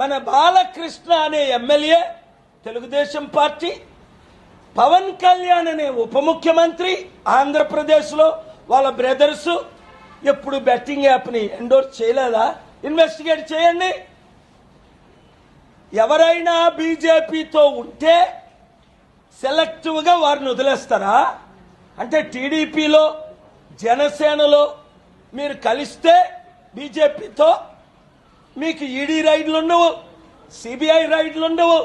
మన బాలకృష్ణ అనే MLA Telugu Desam party, Pawan Kalyan అనే ఉప ముఖ్యమంత్రి ఆంధ్రప్రదేశ్లో వాళ్ళ బ్రదర్స్ ఎప్పుడు బెట్టింగ్ యాప్ని ఎండోర్స్ చేయలేదా? ఇన్వెస్టిగేట్ చేయండి. ఎవరైనా బీజేపీతో ఉంటే సెలెక్టివ్గా వారిని వదిలేస్తారా? అంటే టీడీపీలో జనసేనలో మీరు కలిస్తే బీజేపీతో మీకు ఈడీ రైడ్లు ఉండవు, సిబిఐ రైడ్లు ఉండవు,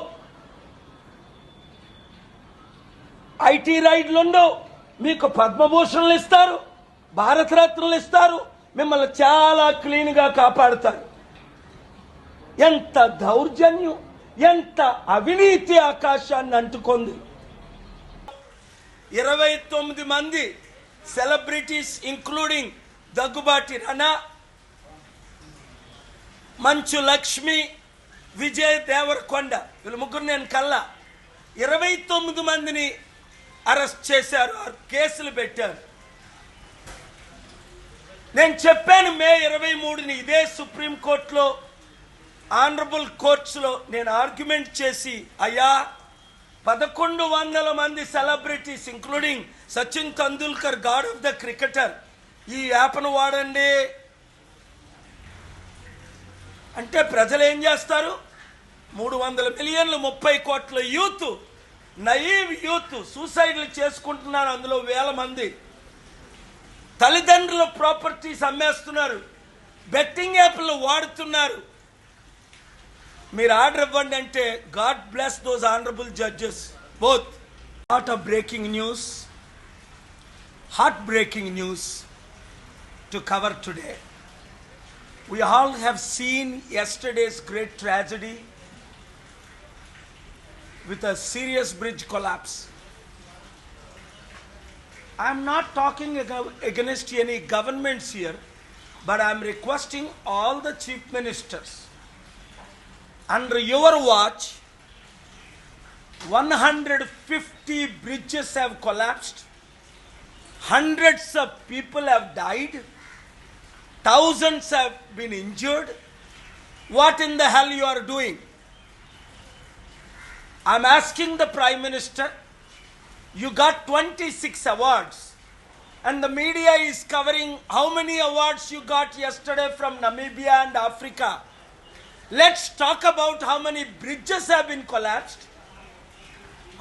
ఐటీ రైడ్లు ఉండవు, మీకు పద్మభూషణలు ఇస్తారు, భారతరత్నలు ఇస్తారు, మిమ్మల్ని చాలా క్లీన్గా కాపాడుతారు. ఎంత దౌర్జన్యం, ఎంత అవినీతి ఆకాశాన్ని అంటుకుంది. 29 మంది సెలబ్రిటీస్ ఇంక్లూడింగ్ దగ్గుబాటి రనా, మంచు లక్ష్మి, విజయ్ దేవరకొండ, వీళ్ళ ముగ్గురు నేను కల్లా 29 మందిని అరెస్ట్ చేశారు, కేసులు పెట్టారు. నేను చెప్పాను మే 23ని ఇదే సుప్రీంకోర్టులో ఆనరబుల్ కోర్ట్స్లో నేను ఆర్గ్యుమెంట్ చేసి, అయ్యా 1100 మంది celebrities including Sachin Tendulkar, God of the cricketer, ఈ యాప్ను వాడండి అంటే ప్రజలు ఏం చేస్తారు? 300 మిలియన్లు 30 కోట్ల యూత్, నయీవ్ యూత్ సూసైడ్లు చేసుకుంటున్నారు. అందులో 1000 మంది తల్లిదండ్రుల ప్రాపర్టీస్ అమ్మేస్తున్నారు, బెట్టింగ్ యాప్లు వాడుతున్నారు. మీరు ఆర్డర్ ఇవ్వండి అంటే God bless those honourable judges both. Lot of breaking news, heart breaking news to cover today. We all have seen yesterday's great tragedy with a serious bridge collapse. I am not talking against any governments here, but I am requesting all the chief ministers, under your watch 150 bridges have collapsed, hundreds of people have died, thousands have been injured. What in the hell you are doing? I'm asking the Prime Minister, you got 26 awards and the media is covering how many awards you got yesterday from Namibia and Africa. Let's talk about how many bridges have been collapsed,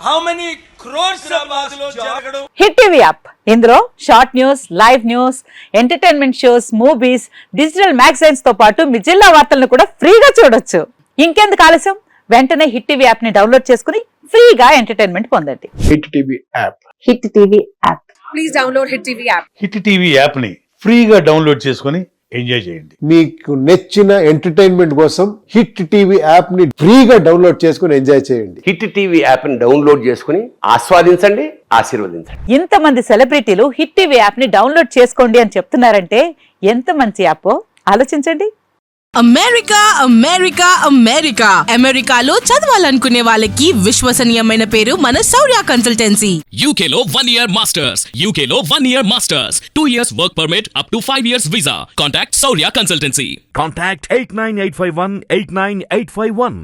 how many crores jaragadu. Hit TV app, ఇందులో short news, live news, entertainment shows, movies, digital magazines తో పాటు మీ జిల్లా వార్తలను కూడా ఫ్రీగా చూడొచ్చు. ఇంకెందుకు ఆలస్యం, వెంటనే హిట్ టీవీ యాప్ ని డౌన్లోడ్ చేసుకుని ఫ్రీగా ఎంటర్టైన్మెంట్ పొందండి. Hit TV app, hit TV app, please download hit TV app. Hit TV app ని ఫ్రీగా డౌన్లోడ్ చేసుకుని ఎంజాయ్ చేయండి. మీకు నచ్చిన ఎంటర్టైన్మెంట్ కోసం హిట్ టీవీ యాప్ ని ఫ్రీగా డౌన్లోడ్ చేసుకుని ఎంజాయ్ చేయండి. హిట్ టీవీ యాప్ ని డౌన్లోడ్ చేసుకుని ఆస్వాదించండి, ఆశీర్వదించండి. ఇంతమంది సెలబ్రిటీలు హిట్ టీవీ యాప్ ని డౌన్లోడ్ చేసుకోండి అని చెప్తున్నారంటే ఎంత మంచి యాప్ ఆలోచించండి. అమెరికా అమెరికా అమెరికా అమెరికాలో చదవాలనుకునే వాళ్ళకి విశ్వసనీయమైన పేరు మన శౌర్య కన్సల్టెన్సీ. UK లో 1 year masters, UK లో 1 year masters, 2 years work permit up to 5 years visa. Contact Saurya Consultancy. Contact 89851 89851.